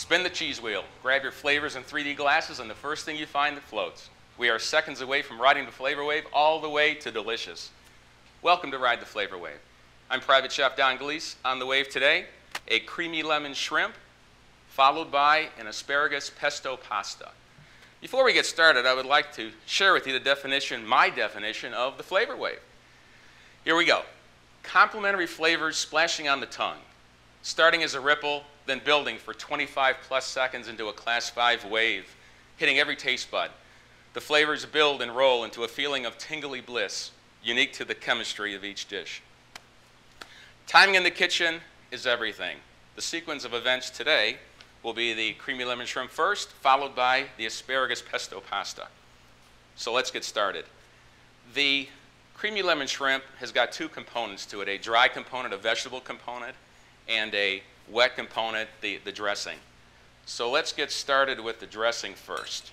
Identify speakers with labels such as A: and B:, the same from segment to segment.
A: Spin the cheese wheel. Grab your flavors in 3D glasses, and the first thing you find that floats. We are seconds away from riding the flavor wave all the way to delicious. Welcome to Ride the Flavor Wave. I'm Private Chef Don Glees. On the wave today, a creamy lemon shrimp, followed by an asparagus pesto pasta. Before we get started, I would like to share with you the definition, my definition of the flavor wave. Here we go. Complementary flavors splashing on the tongue, starting as a ripple, then building for 25 plus seconds into a class 5 wave, hitting every taste bud. The flavors build and roll into a feeling of tingly bliss, unique to the chemistry of each dish. Timing in the kitchen is everything. The sequence of events today will be the creamy lemon shrimp first, followed by the asparagus pesto pasta. So let's get started. The creamy lemon shrimp has got two components to it, a dry component, a vegetable component, and a wet component, the dressing. So let's get started with the dressing first.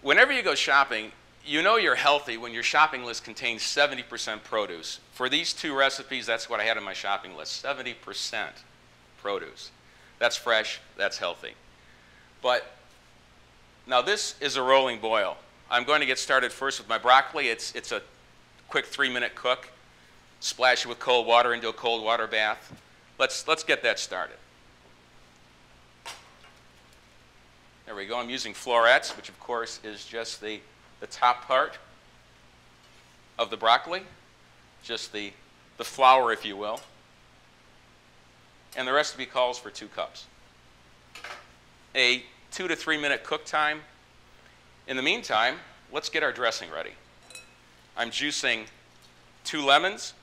A: Whenever you go shopping, you know you're healthy when your shopping list contains 70% produce. For these two recipes, that's what I had on my shopping list, 70% produce. That's fresh, that's healthy. But now this is a rolling boil. I'm going to get started first with my broccoli. It's a quick 3-minute cook. Splash it with cold water into a cold water bath. Let's get that started. There we go. I'm using florets, which of course is just the top part of the broccoli, just the flour, if you will. And the recipe calls for 2 cups. A 2 to 3 minute cook time. In the meantime, let's get our dressing ready. I'm juicing 2 lemons.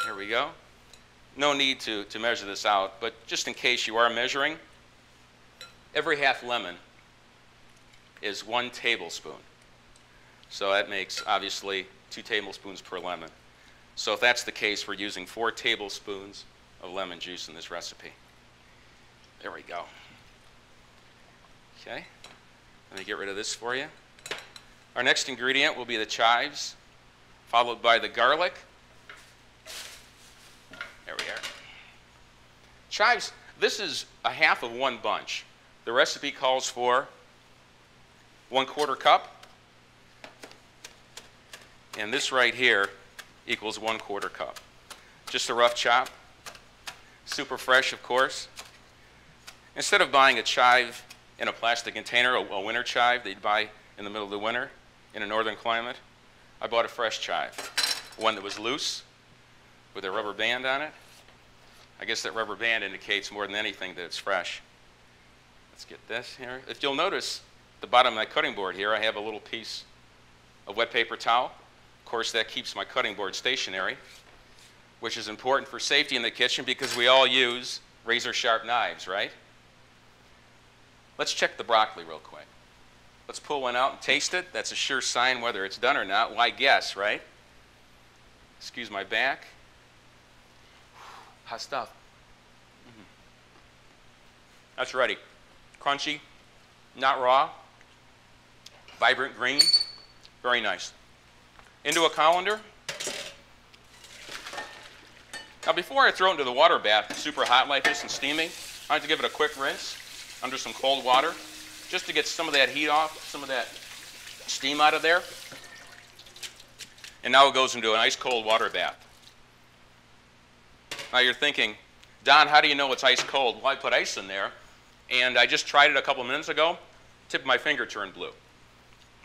A: Here we go. No need to measure this out, but just in case you are measuring, every half lemon is 1 tablespoon. So that makes, obviously, 2 tablespoons per lemon. So if that's the case, we're using 4 tablespoons of lemon juice in this recipe. There we go. Okay, let me get rid of this for you. Our next ingredient will be the chives, followed by the garlic. There we are. Chives, this is a half of 1 bunch. The recipe calls for 1/4 cup. And this right here equals 1/4 cup. Just a rough chop. Super fresh, of course. Instead of buying a chive in a plastic container, a winter chive that you'd buy in the middle of the winter in a northern climate, I bought a fresh chive. One that was loose, with a rubber band on it. I guess that rubber band indicates more than anything that it's fresh. Let's get this here. If you'll notice, at the bottom of my cutting board here, I have a little piece of wet paper towel. Of course, that keeps my cutting board stationary, which is important for safety in the kitchen because we all use razor-sharp knives, right? Let's check the broccoli real quick. Let's pull one out and taste it. That's a sure sign whether it's done or not. Why guess, right? Excuse my back. Hot stuff. That's ready. Crunchy, not raw, vibrant green, very nice. Into a colander. Now before I throw it into the water bath, super hot like this and steaming, I like to give it a quick rinse under some cold water just to get some of that heat off, some of that steam out of there. And now it goes into an ice cold water bath. Now you're thinking, Don, how do you know it's ice cold? Well, I put ice in there, and I just tried it a couple minutes ago. Tip of my finger turned blue.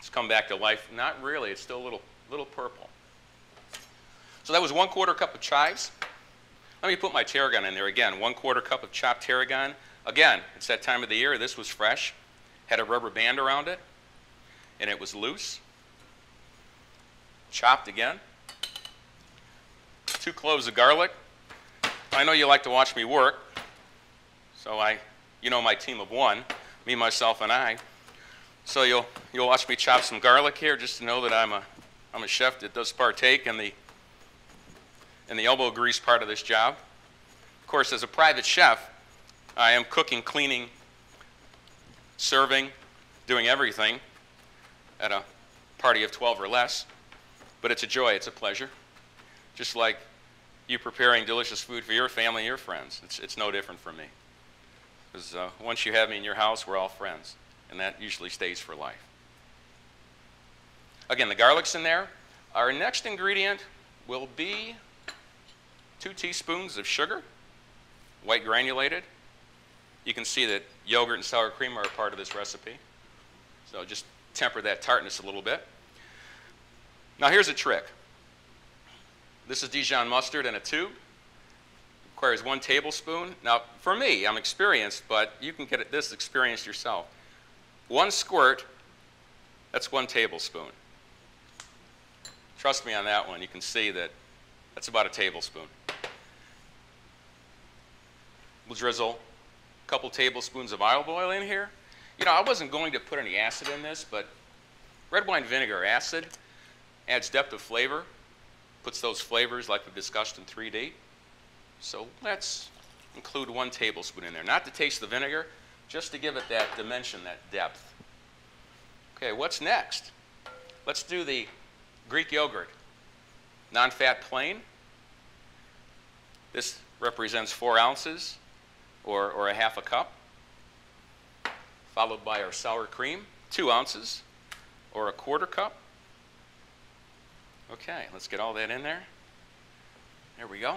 A: It's come back to life. Not really. It's still a little purple. So that was 1/4 cup of chives. Let me put my tarragon in there again. 1/4 cup of chopped tarragon. Again, it's that time of the year. This was fresh. Had a rubber band around it, and it was loose. Chopped again. 2 cloves of garlic. I know you like to watch me work, so you know my team of 1, me, myself, and I. So you'll watch me chop some garlic here, just to know that I'm a chef that does partake in the elbow grease part of this job. Of course, as a private chef, I am cooking, cleaning, serving, doing everything at a party of 12 or less. But it's a joy, it's a pleasure. just like you preparing delicious food for your family and your friends. It's no different from me. Because once you have me in your house, we're all friends, and that usually stays for life. Again, the garlic's in there. Our next ingredient will be 2 teaspoons of sugar, white granulated. You can see that yogurt and sour cream are a part of this recipe. So just temper that tartness a little bit. Now here's a trick. This is Dijon mustard in a tube. Requires 1 tablespoon. Now for me, I'm experienced, but you can get this experienced yourself. 1 squirt, that's 1 tablespoon. Trust me on that one. You can see that that's about a tablespoon. We'll drizzle a couple tablespoons of olive oil in here. You know, I wasn't going to put any acid in this, but red wine vinegar acid adds depth of flavor, puts those flavors like we discussed in 3D. So let's include 1 tablespoon in there. Not to taste the vinegar, just to give it that dimension, that depth. Okay, what's next? Let's do the Greek yogurt, non-fat plain. This represents 4 ounces or a half a cup, followed by our sour cream, 2 ounces or a quarter cup. Okay, let's get all that in there. There we go.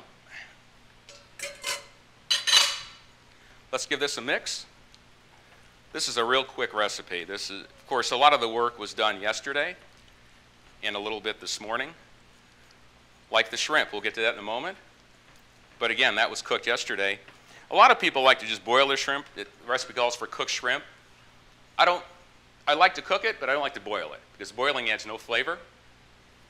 A: Let's give this a mix. This is a real quick recipe. This is, of course, a lot of the work was done yesterday and a little bit this morning. Like the shrimp, we'll get to that in a moment. But again, that was cooked yesterday. A lot of people like to just boil their shrimp. The recipe calls for cooked shrimp. I like to cook it, but I don't like to boil it because boiling adds no flavor.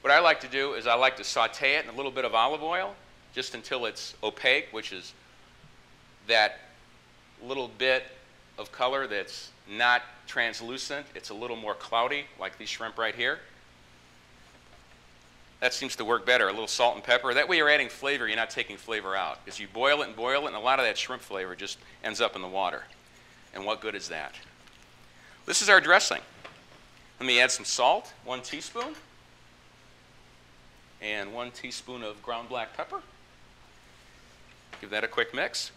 A: What I like to do is I like to saute it in a little bit of olive oil just until it's opaque, which is that little bit of color that's not translucent. It's a little more cloudy, like these shrimp right here. That seems to work better, a little salt and pepper. That way you're adding flavor, you're not taking flavor out. Because you boil it, and a lot of that shrimp flavor just ends up in the water. And what good is that? This is our dressing. Let me add some salt, 1 teaspoon. And 1 teaspoon of ground black pepper. Give that a quick mix.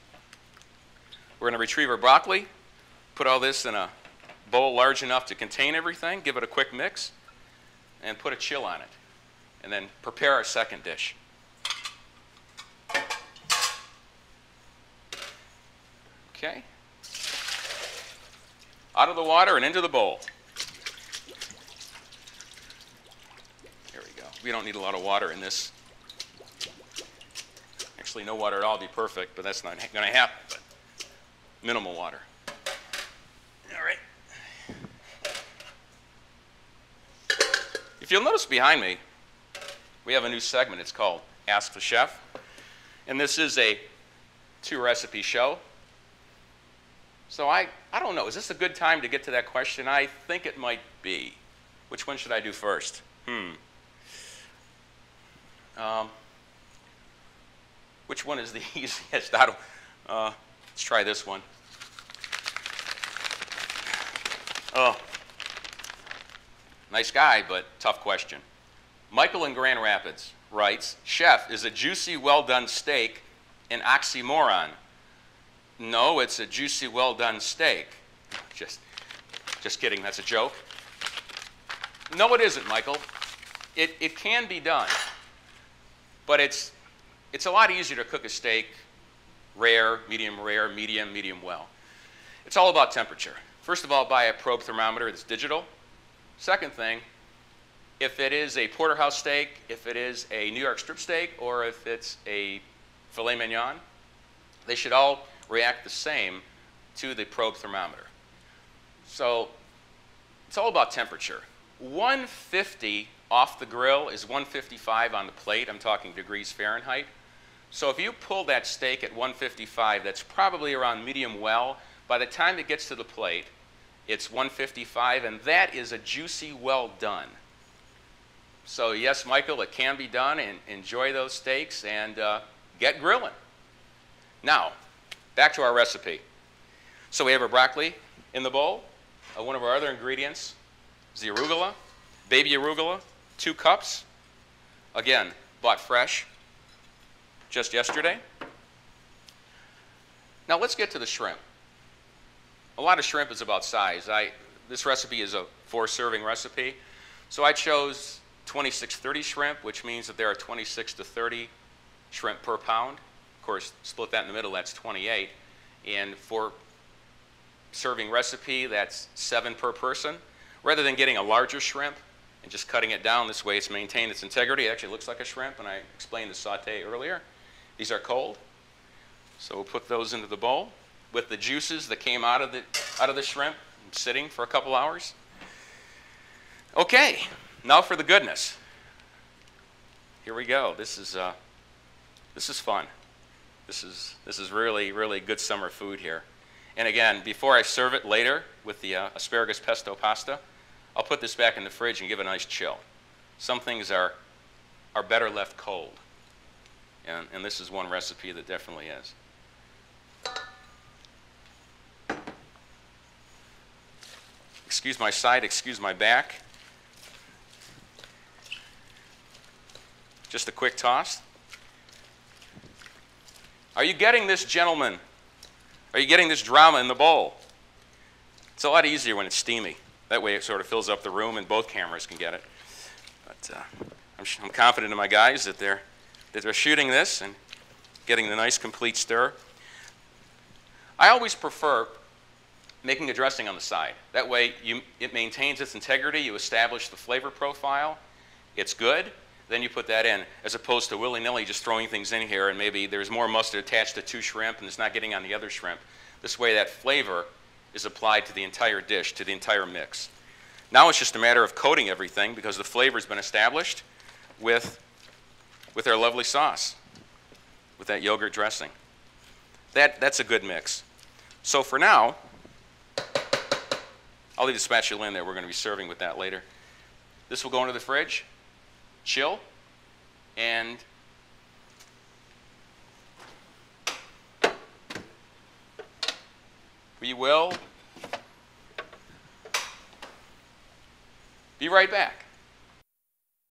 A: We're going to retrieve our broccoli, put all this in a bowl large enough to contain everything, give it a quick mix, and put a chill on it. And then prepare our second dish. Okay. Out of the water and into the bowl. There we go. We don't need a lot of water in this. Actually, no water at all would be perfect, but that's not going to happen. But minimal water. All right. If you'll notice behind me, we have a new segment. It's called Ask the Chef. And this is a 2-recipe show. So I don't know. Is this a good time to get to that question? I think it might be. Which one should I do first? Which one is the easiest? Let's try this one. Oh, nice guy, but tough question. Michael in Grand Rapids writes, Chef, is a juicy, well-done steak an oxymoron? No, it's a juicy, well-done steak. Just kidding, that's a joke. No, it isn't, Michael. It can be done, but it's a lot easier to cook a steak rare, medium, medium well. It's all about temperature. First of all, buy a probe thermometer that's digital. Second thing, if it is a porterhouse steak, if it is a New York strip steak, or if it's a filet mignon, they should all react the same to the probe thermometer. So it's all about temperature. 150 off the grill is 155 on the plate. I'm talking degrees Fahrenheit. So if you pull that steak at 155, that's probably around medium well. By the time it gets to the plate, it's 155, and that is a juicy well done. So yes, Michael, it can be done, and enjoy those steaks and get grilling. Now, back to our recipe. So we have our broccoli in the bowl. One of our other ingredients is the arugula, baby arugula, 2 cups. Again, bought fresh. just yesterday. Now let's get to the shrimp. A lot of shrimp is about size. This recipe is a 4-serving recipe, so I chose 26-30 shrimp, which means that there are 26 to 30 shrimp per pound. Of course, split that in the middle, that's 28. And for serving recipe, that's 7 per person. Rather than getting a larger shrimp and just cutting it down this way, it's maintained its integrity. It actually looks like a shrimp, and I explained the saute earlier. These are cold, so we'll put those into the bowl with the juices that came out of the shrimp sitting for a couple hours. Okay, now for the goodness. Here we go. This is fun. This is really, really good summer food here. And again, before I serve it later with the asparagus pesto pasta, I'll put this back in the fridge and give it a nice chill. Some things are better left cold. And this is one recipe that definitely is. Excuse my side, excuse my back. Just a quick toss. Are you getting this, gentlemen? Are you getting this drama in the bowl? It's a lot easier when it's steamy. That way it sort of fills up the room and both cameras can get it. But I'm confident in my guys that they're shooting this and getting the nice complete stir. I always prefer making a dressing on the side. That way it maintains its integrity, you establish the flavor profile, it's good, then you put that in, as opposed to willy-nilly just throwing things in here and maybe there's more mustard attached to 2 shrimp and it's not getting on the other shrimp. This way that flavor is applied to the entire dish, to the entire mix. Now it's just a matter of coating everything because the flavor's been established with our lovely sauce, with that yogurt dressing. That's a good mix. So for now, I'll leave the spatula in there. We're going to be serving with that later. This will go into the fridge, chill, and we will be right back.